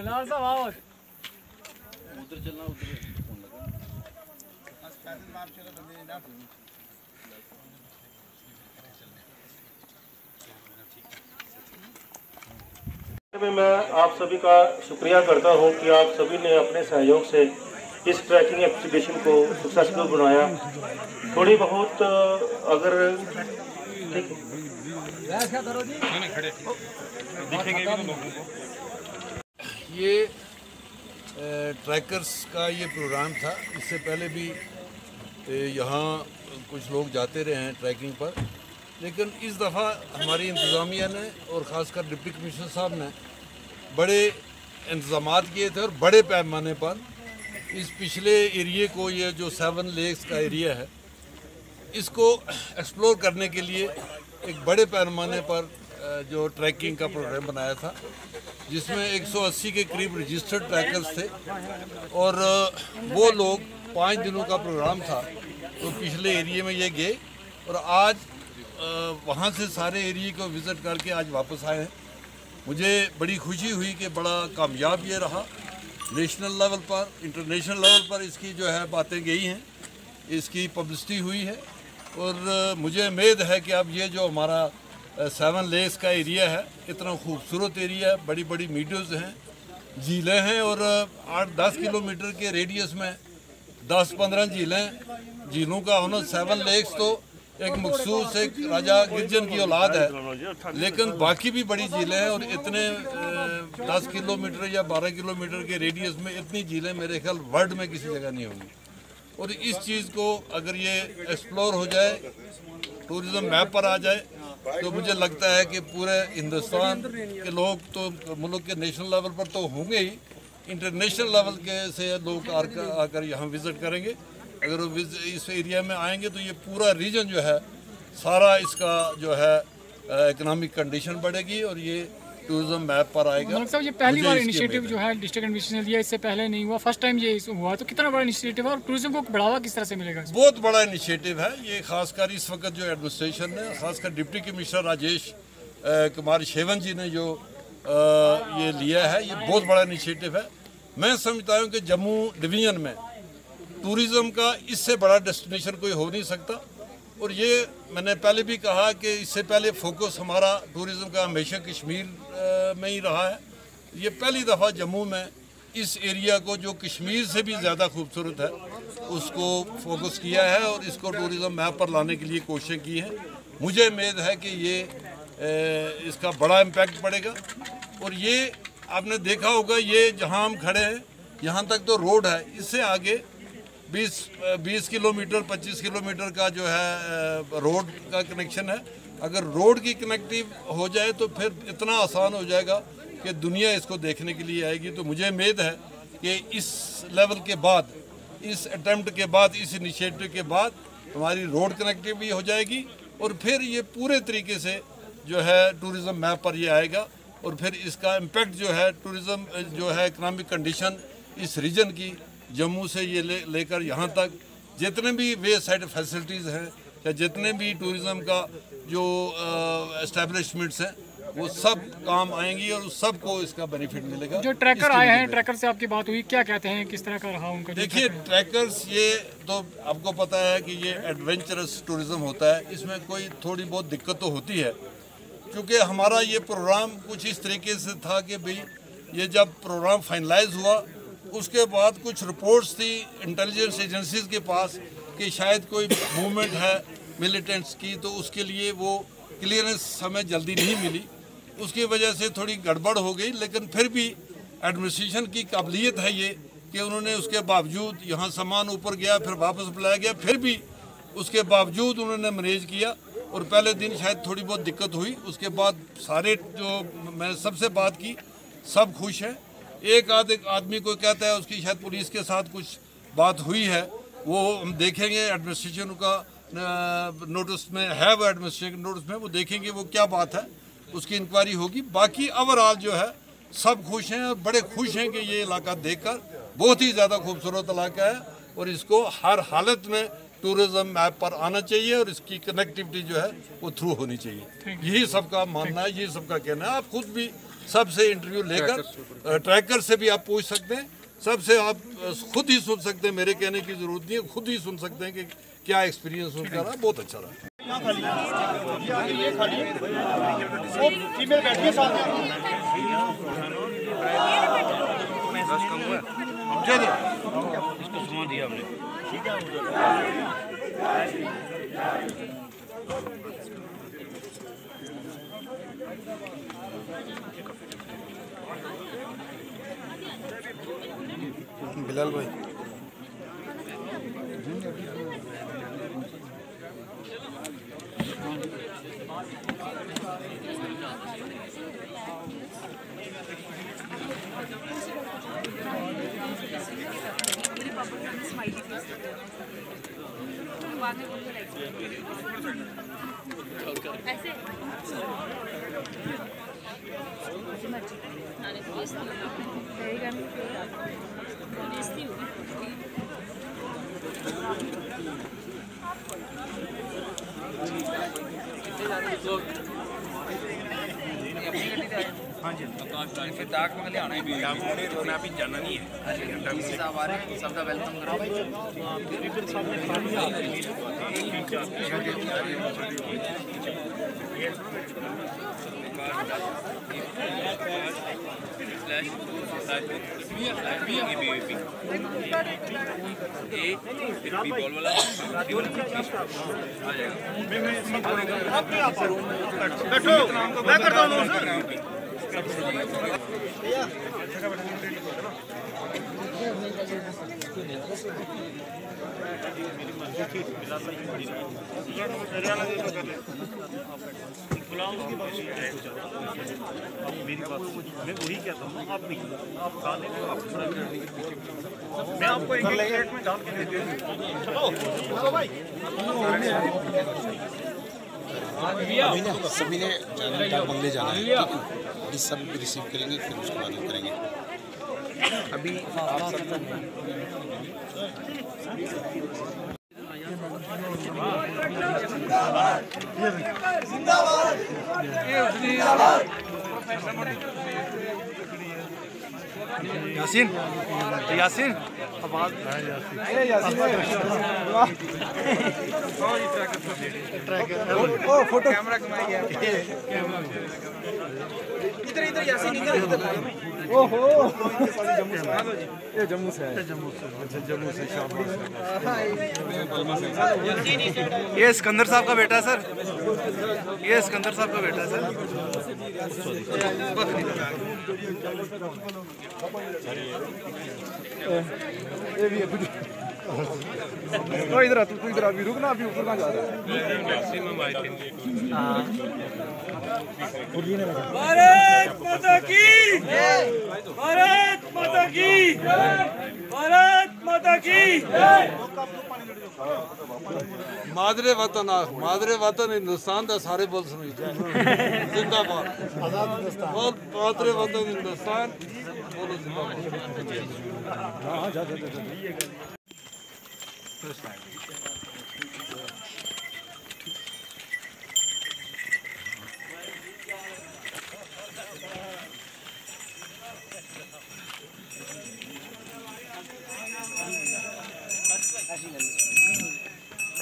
उधर चलना उधर मैं आप सभी का शुक्रिया करता हूं कि आप सभी ने अपने सहयोग से इस ट्रैकिंग एक्सपीडिशन को सक्सेसफुल बनाया। थोड़ी बहुत अगर ये ट्रैकर्स का ये प्रोग्राम था। इससे पहले भी यहाँ कुछ लोग जाते रहे हैं ट्रैकिंग पर, लेकिन इस दफ़ा हमारी इंतज़ामिया ने और ख़ासकर डिप्टी कमिश्नर साहब ने बड़े इंतज़ामात किए थे और बड़े पैमाने पर इस पिछले एरिए को, ये जो 7 लेक्स का एरिया है, इसको एक्सप्लोर करने के लिए एक बड़े पैमाने पर जो ट्रैकिंग का प्रोग्राम बनाया था, जिसमें 180 के करीब रजिस्टर्ड ट्रैकर्स थे और वो लोग 5 दिनों का प्रोग्राम था। तो पिछले एरिए में ये गए और आज वहाँ से सारे एरिए को विज़िट करके आज वापस आए हैं। मुझे बड़ी खुशी हुई कि बड़ा कामयाब ये रहा। नेशनल लेवल पर, इंटरनेशनल लेवल पर इसकी जो है बातें गई हैं, इसकी पब्लिसिटी हुई है और मुझे उम्मीद है कि अब ये जो हमारा 7 लेक्स का एरिया है, इतना खूबसूरत एरिया है, बड़ी बड़ी मीडोज़ हैं, झीलें हैं और 8-10 किलोमीटर के रेडियस में 10-15 झीलों का होना। 7 लेक्स तो एक मखसूस एक राजा गिरजन की औलाद है, लेकिन बाकी भी बड़ी झीलें हैं और इतने 10 किलोमीटर या 12 किलोमीटर के रेडियस में इतनी झीलें मेरे ख्याल वर्ल्ड में किसी जगह नहीं होंगी। और इस चीज़ को अगर ये एक्सप्लोर हो जाए, टूरिज़म मैप पर आ जाए, तो मुझे लगता है कि पूरे हिंदुस्तान के लोग तो मुल्क के नेशनल लेवल पर तो होंगे ही, इंटरनेशनल लेवल के से लोग आकर यहाँ विज़िट करेंगे। अगर वो इस एरिया में आएंगे तो ये पूरा रीजन जो है सारा इसका जो है इकोनॉमिक कंडीशन बढ़ेगी और ये टूरिज्म मैप पर आएगा। मतलब ये पहली बार इनिशिएटिव जो है डिस्ट्रिक्ट एडमिनिस्ट्रेशन ने लिया, इससे पहले नहीं हुआ, फर्स्ट टाइम ये हुआ, तो कितना बड़ा इनिशिएटिव है और टूरिज्म को बढ़ावा किस तरह से मिलेगा? बहुत बड़ा इनिशिएटिव है ये, खासकर इस वक्त जो एडमिनिस्ट्रेशन ने, खासकर डिप्टी कमिश्नर राजेश कुमार शेवन जी ने जो ये लिया है, ये बहुत बड़ा इनिशिएटिव है। मैं समझता हूँ कि जम्मू डिवीज़न में टूरिज़म का इससे बड़ा डेस्टिनेशन कोई हो नहीं सकता। और ये मैंने पहले भी कहा कि इससे पहले फोकस हमारा टूरिज़म का हमेशा कश्मीर में ही रहा है। ये पहली दफ़ा जम्मू में इस एरिया को, जो कश्मीर से भी ज़्यादा खूबसूरत है, उसको फोकस किया है और इसको टूरिज़म मैप पर लाने के लिए कोशिशें की हैं। मुझे उम्मीद है कि ये इसका बड़ा इम्पैक्ट पड़ेगा। और ये आपने देखा होगा, ये जहाँ हम खड़े हैं यहाँ तक तो रोड है, इससे आगे 20 किलोमीटर 25 किलोमीटर का जो है रोड का कनेक्शन है। अगर रोड की कनेक्टिव हो जाए तो फिर इतना आसान हो जाएगा कि दुनिया इसको देखने के लिए आएगी। तो मुझे उम्मीद है कि इस लेवल के बाद, इस अटेम्प्ट के बाद, इस इनिशिएटिव के बाद हमारी रोड कनेक्टिव भी हो जाएगी और फिर ये पूरे तरीके से जो है टूरिज़म मैप पर ये आएगा और फिर इसका इम्पैक्ट जो है टूरिज़म जो है इकनॉमिक कंडीशन इस रीजन की, जम्मू से ये लेकर यहाँ तक जितने भी वे साइड फैसिलिटीज़ हैं या जितने भी टूरिज़म का जो एस्टेब्लिशमेंट्स हैं, वो सब काम आएंगी और सबको इसका बेनिफिट मिलेगा। जो ट्रैकर आए हैं, ट्रैकर से आपकी बात हुई, क्या कहते हैं, किस तरह का रहा उनका? देखिए, ट्रैकर्स ये तो आपको पता है कि ये एडवेंचरस टूरिज़म होता है, इसमें कोई थोड़ी बहुत दिक्कत तो होती है, क्योंकि हमारा ये प्रोग्राम कुछ इस तरीके से था कि भाई ये जब प्रोग्राम फाइनलाइज हुआ उसके बाद कुछ रिपोर्ट्स थी इंटेलिजेंस एजेंसीज के पास कि शायद कोई मूवमेंट है मिलिटेंट्स की, तो उसके लिए वो क्लियरेंस हमें जल्दी नहीं मिली, उसकी वजह से थोड़ी गड़बड़ हो गई। लेकिन फिर भी एडमिनिस्ट्रेशन की काबिलियत है ये कि उन्होंने उसके बावजूद, यहाँ सामान ऊपर गया फिर वापस बुलाया गया, फिर भी उसके बावजूद उन्होंने मैनेज किया और पहले दिन शायद थोड़ी बहुत दिक्कत हुई, उसके बाद सारे जो मैंने सबसे बात की सब खुश हैं। एक आदमी को कहता है उसकी शायद पुलिस के साथ कुछ बात हुई है, वो हम देखेंगे एडमिनिस्ट्रेशन का नोटिस में है, वो एडमिनिस्ट्रेशन नोटिस में वो देखेंगे वो क्या बात है, उसकी इंक्वायरी होगी। बाकी ओवरऑल जो है सब खुश हैं और बड़े खुश हैं कि ये इलाका देखकर बहुत ही ज़्यादा खूबसूरत इलाका है और इसको हर हालत में टूरिज्म मैप पर आना चाहिए और इसकी कनेक्टिविटी जो है वो थ्रू होनी चाहिए। यही सबका मानना है, यही सबका कहना है। आप खुद भी सबसे इंटरव्यू लेकर ट्रैकर से भी आप पूछ सकते हैं, सबसे आप खुद ही सुन सकते हैं, मेरे कहने की जरूरत नहीं है, खुद ही सुन सकते हैं कि क्या एक्सपीरियंस उनका रहा। बहुत अच्छा रहा। इसको सामान दिया हमने। बिलाल भाई हाँ जी फिर ताक में लिया ही रोना अभी जाना नहीं है। साहब आ रहे हैं, सबका वेलकम करो। बैठो मैं करता हूँ। मेरी बात मैं वही कहता हूँ, आप नहीं आप खा लेंगे, मैं आपको एक प्लेट में डाल के दे दूँ। चलो भाई अभी ना सभी ने बंगले जाना है, ये सब रिसीव करेंगे, फिर उसके बाद हम करेंगे। अभी आप सब यासीन यासीन आवाज फोटो कैमरा कमाई है। इधर इधर यासीन इधर ओहो ये जम्मू से है। अच्छा जम्मू से शाबाश। ये सिकंदर साहब का बेटा है सर, ये सिकंदर साहब का बेटा है सर। ये भी तो इधर तू इधर अभी रुक ना, अभी ऊपर कहाँ जा रहा है। मैक्सिमम आई थिंक भारत माता की जय, भारत माता की जय, भारत माता की जय। मादरे वतन हिंदुस्तान का सारे बोल सुनो जिंदाबाद। बोल मादरे वतन हिंदुस्तान, बोलो जिंदाबाद।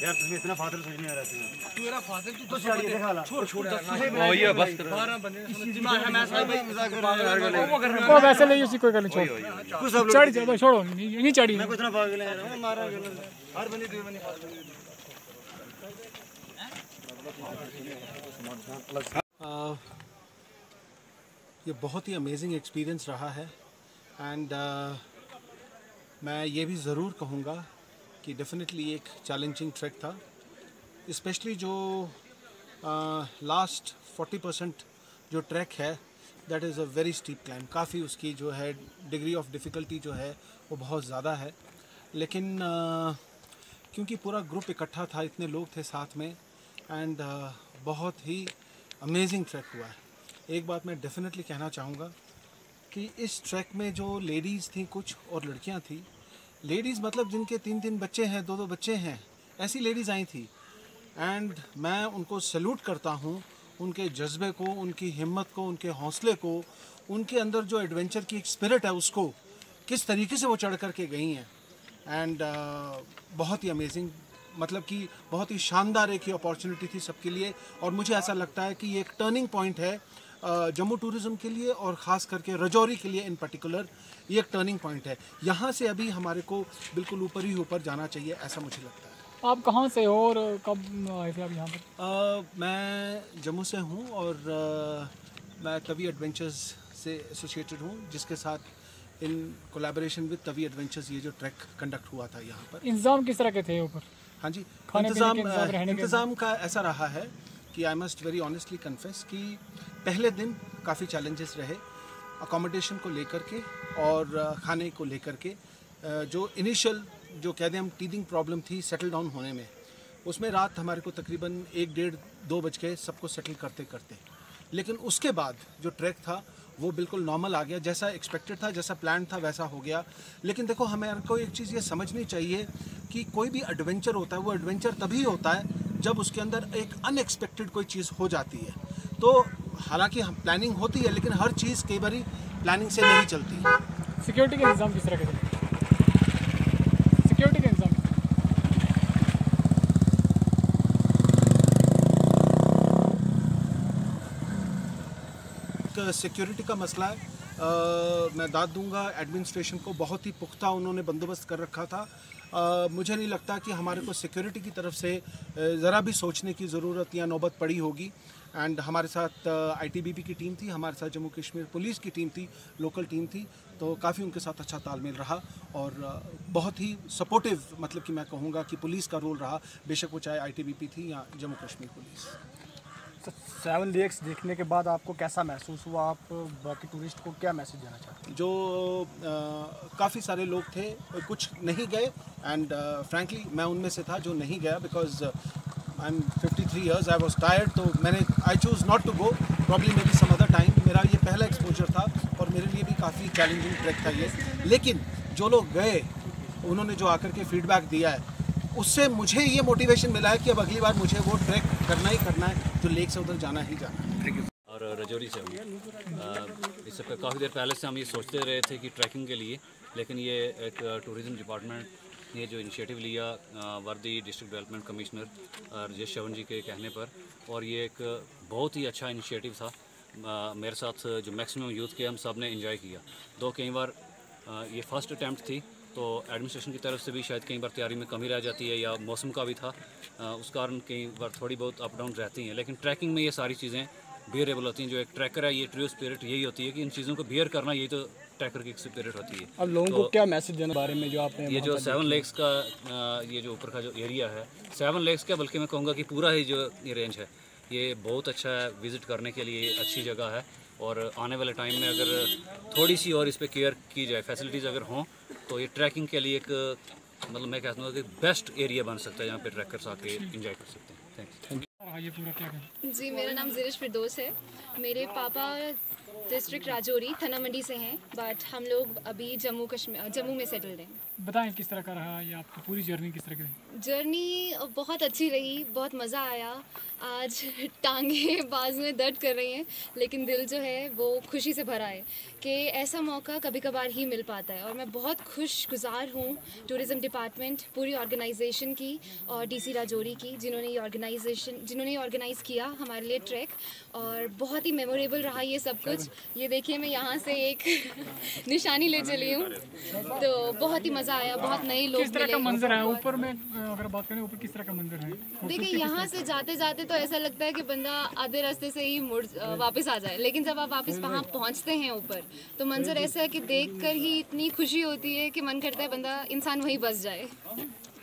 यार तुम्हें इतना फादर समझ नहीं आ रहा है। तू मेरा फादर तू तो छोड़ छोड़ ओ ये बस 12 बंदे मैं साहब मजाक कर रहा हूं। वो वैसे नहीं उसी कोई कर छोड़ चढ़ जा, छोड़ो नहीं चढ़ी। मैं कुछ ना पागल है मारा हर बंदी दो बंदी ये बहुत ही अमेजिंग एक्सपीरियंस रहा है एंड मैं ये भी ज़रूर कहूँगा कि डेफिनेटली एक चैलेंजिंग ट्रैक था, स्पेशली जो लास्ट 40% जो ट्रैक है that is a very steep climb. काफ़ी उसकी जो है डिग्री ऑफ डिफ़िकल्टी जो है वो बहुत ज़्यादा है, लेकिन क्योंकि पूरा ग्रुप इकट्ठा था, इतने लोग थे साथ में एंड बहुत ही अमेजिंग ट्रैक हुआ है। एक बात मैं डेफिनेटली कहना चाहूँगा कि इस ट्रैक में जो लेडीज़ थी कुछ और लड़कियाँ थी, लेडीज़ मतलब जिनके 3-3 बच्चे हैं, 2-2 बच्चे हैं, ऐसी लेडीज़ आई थी एंड मैं उनको सैल्यूट करता हूँ, उनके जज्बे को, उनकी हिम्मत को, उनके हौसले को, उनके अंदर जो एडवेंचर की एक स्पिरिट है उसको किस तरीके से वो चढ़ कर के गई हैं। एंड बहुत ही अमेजिंग, मतलब कि बहुत ही शानदार एक ही अपॉर्चुनिटी थी सबके लिए। और मुझे ऐसा लगता है कि ये एक टर्निंग पॉइंट है जम्मू टूरिज़्म के लिए और ख़ास करके राजौरी के लिए इन पर्टिकुलर। ये एक टर्निंग पॉइंट है, यहाँ से अभी हमारे को बिल्कुल ऊपर ही ऊपर जाना चाहिए, ऐसा मुझे लगता है। आप कहाँ से हो और कब आए थे आप यहाँ पर? मैं जम्मू से हूँ और मैं तवी एडवेंचर्स से एसोसिएटेड हूँ, जिसके साथ in collaboration with Tawi adventures ये जो ट्रैक कंडक्ट हुआ था यहाँ पर। इंतज़ाम किस तरह के थे ऊपर? हाँ जी, खाने पीने के इंतज़ाम, रहने के इंतज़ाम का ऐसा रहा है कि I must very honestly confess कि पहले दिन काफ़ी चैलेंजेस रहे अकोमोडेशन को लेकर के और खाने को लेकर के। जो इनिशियल जो कह दें हम टीदिंग प्रॉब्लम थी सेटल डाउन होने में, उसमें रात हमारे को तकरीबन 1, 1:30, 2 बज गए सबको सेटल करते करते। लेकिन उसके बाद जो ट्रैक था वो बिल्कुल नॉर्मल आ गया, जैसा एक्सपेक्टेड था, जैसा प्लान था वैसा हो गया। लेकिन देखो हमें को एक चीज़ ये समझनी चाहिए कि कोई भी एडवेंचर होता है वो एडवेंचर तभी होता है जब उसके अंदर एक अनएक्सपेक्टेड कोई चीज़ हो जाती है। तो हालांकि हम प्लानिंग होती है लेकिन हर चीज़ कई बार प्लानिंग से नहीं चलती। सिक्योरिटी के इंतज़ाम किस तरह के थे? सिक्योरिटी के इंतज़ाम सिक्योरिटी का मसला है, मैं दाद दूंगा एडमिनिस्ट्रेशन को, बहुत ही पुख्ता उन्होंने बंदोबस्त कर रखा था। मुझे नहीं लगता कि हमारे को सिक्योरिटी की तरफ से ज़रा भी सोचने की ज़रूरत या नौबत पड़ी होगी। एंड हमारे साथ ITBP की टीम थी, हमारे साथ जम्मू कश्मीर पुलिस की टीम थी, लोकल टीम थी, तो काफ़ी उनके साथ अच्छा तालमेल रहा और बहुत ही सपोर्टिव, मतलब कि मैं कहूँगा कि पुलिस का रोल रहा, बेशक वो चाहे ITBP थी या जम्मू कश्मीर पुलिस। 7 लेक्स देखने के बाद आपको कैसा महसूस हुआ? आप बाकी टूरिस्ट को क्या मैसेज देना चाहते हैं? जो काफ़ी सारे लोग थे, कुछ नहीं गए एंड फ्रैंकली मैं उनमें से था जो नहीं गया, because I am 53 years, I was tired, तो I choose not to go, probably maybe some other time. मेरा ये पहला एक्सपोजर था और मेरे लिए भी काफ़ी चैलेंजिंग ट्रैक था ये। लेकिन जो लोग गए उन्होंने जो आकर के फीडबैक दिया है उससे मुझे ये मोटिवेशन मिला है कि अब अगली बार मुझे वो ट्रैक करना ही करना है, जो लेक से उधर जाना ही जाना है। और राजौरी से हूँ। इससे काफ़ी देर पहले से हम ये सोचते रहे थे कि ट्रैकिंग के लिए, लेकिन ये एक टूरिज़म डिपार्टमेंट ने जो इनिशिएटिव लिया वर्दी district development commissioner Rajesh Chavan ji के कहने पर, और ये एक बहुत ही अच्छा इनिशिएटिव था। मेरे साथ जो मैक्सिमम यूथ के हम सब ने एंजॉय किया। दो कई बार ये फर्स्ट अटैम्प्ट थी, तो एडमिनिस्ट्रेशन की तरफ से भी शायद कई बार तैयारी में कमी रह जाती है या मौसम का भी था, उस कारण कई बार थोड़ी बहुत अप डाउन रहती हैं। लेकिन ट्रैकिंग में ये सारी चीज़ें बियरेबल होती हैं। जो एक ट्रैकर है, ये ट्रू स्पिरिट यही होती है कि इन चीज़ों को बियर करना, यही तो ट्रैकर की स्पिरिट होती है। अब लोगों को क्या मैसेज देना बारे में जो आपने ये जो 7 लेक्स का ये जो ऊपर का जो एरिया है, 7 लेक्स का, बल्कि मैं कहूँगा कि पूरा ही जो ये रेंज है ये बहुत अच्छा है, विज़िट करने के लिए अच्छी जगह है। और आने वाले टाइम में अगर थोड़ी सी और इस पर केयर की जाए, फैसिलिटीज़ अगर हों, तो ये ट्रैकिंग के लिए एक मतलब मैं कहता हूँ कि बेस्ट एरिया बन सकता है जहाँ पे ट्रैकर्स आके एंजॉय कर सकते हैं। थैंक्स। ये पूरा क्या है? जी, मेरा नाम ज़िरिश फिरदौस है। मेरे पापा डिस्ट्रिक्ट राजौरी थाना मंडी से हैं, बट हम लोग अभी जम्मू में सेटल्ड हैं। बताएं किस तरह का रहा ये आपकी पूरी जर्नी, किस तरह की रही? जर्नी बहुत अच्छी रही, बहुत मज़ा आया। आज टांगे बाजू में दर्द कर रही हैं, लेकिन दिल जो है वो खुशी से भरा है कि ऐसा मौका कभी कभार ही मिल पाता है। और मैं बहुत खुशगुजार हूँ टूरिज़म डिपार्टमेंट, पूरी ऑर्गेनाइजेशन की और DC राजौरी की, जिन्होंने ये ऑर्गेनाइज़ किया हमारे लिए ट्रैक। और बहुत ही मेमोरेबल रहा ये सब कुछ। ये देखिए मैं यहाँ से एक निशानी ले चली हूँ, तो बहुत ही मज़ा आया, बहुत नए लोग किस तरह का मंजर है ऊपर में? अगर बात करें ऊपर किस तरह का मंजर है? देखिए यहाँ से जाते जाते तो ऐसा लगता है कि बंदा आधे रास्ते से ही वापस आ जाए, लेकिन जब आप वापस वहाँ पहुँचते हैं ऊपर, तो मंजर ऐसा है कि देखकर ही इतनी खुशी होती है कि मन करता है बंदा इंसान वहीं बस जाए।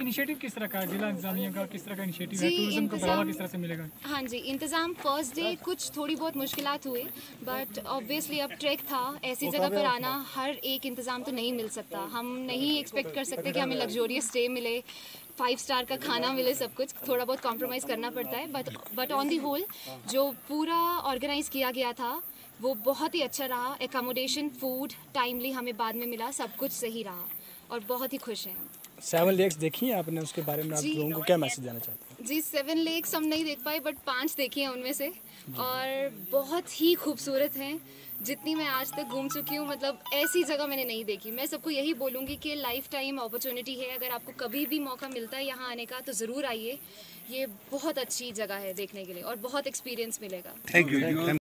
इनिशिएटिव किस तरह का है जिला इंतजामिया का? किस तरह का इनिशिएटिव है? टूरिज्म को बढ़ावा किस तरह से मिलेगा? हाँ जी, इंतज़ाम फर्स्ट डे कुछ थोड़ी बहुत मुश्किलात हुए, बट ऑब्वियसली अब ट्रैक था, ऐसी जगह पर आना, हर एक इंतज़ाम तो नहीं मिल सकता। हम नहीं एक्सपेक्ट कर सकते कि हमें लग्जोरियस स्टे मिले, 5 स्टार का खाना मिले, सब कुछ थोड़ा बहुत कॉम्प्रोमाइज़ करना पड़ता है। बट ऑन दी होल जो पूरा ऑर्गेनाइज़ किया गया था वो बहुत ही अच्छा रहा। एकोमोडेशन, फूड टाइमली हमें बाद में मिला, सब कुछ सही रहा और बहुत ही खुश हैं। 7 लेक्स देखी हैं आपने, उसके बारे में आप जी। लोगों को क्या मैसेज देना चाहते हैं? जी 7 लेक्स हम नहीं देख पाए बट 5 देखी हैं उनमें से, और बहुत ही खूबसूरत हैं। जितनी मैं आज तक घूम चुकी हूँ, मतलब ऐसी जगह मैंने नहीं देखी। मैं सबको यही बोलूँगी कि लाइफ टाइम अपॉर्चुनिटी है, अगर आपको कभी भी मौका मिलता है यहाँ आने का तो ज़रूर आइए। ये बहुत अच्छी जगह है देखने के लिए और बहुत एक्सपीरियंस मिलेगा। Thank you.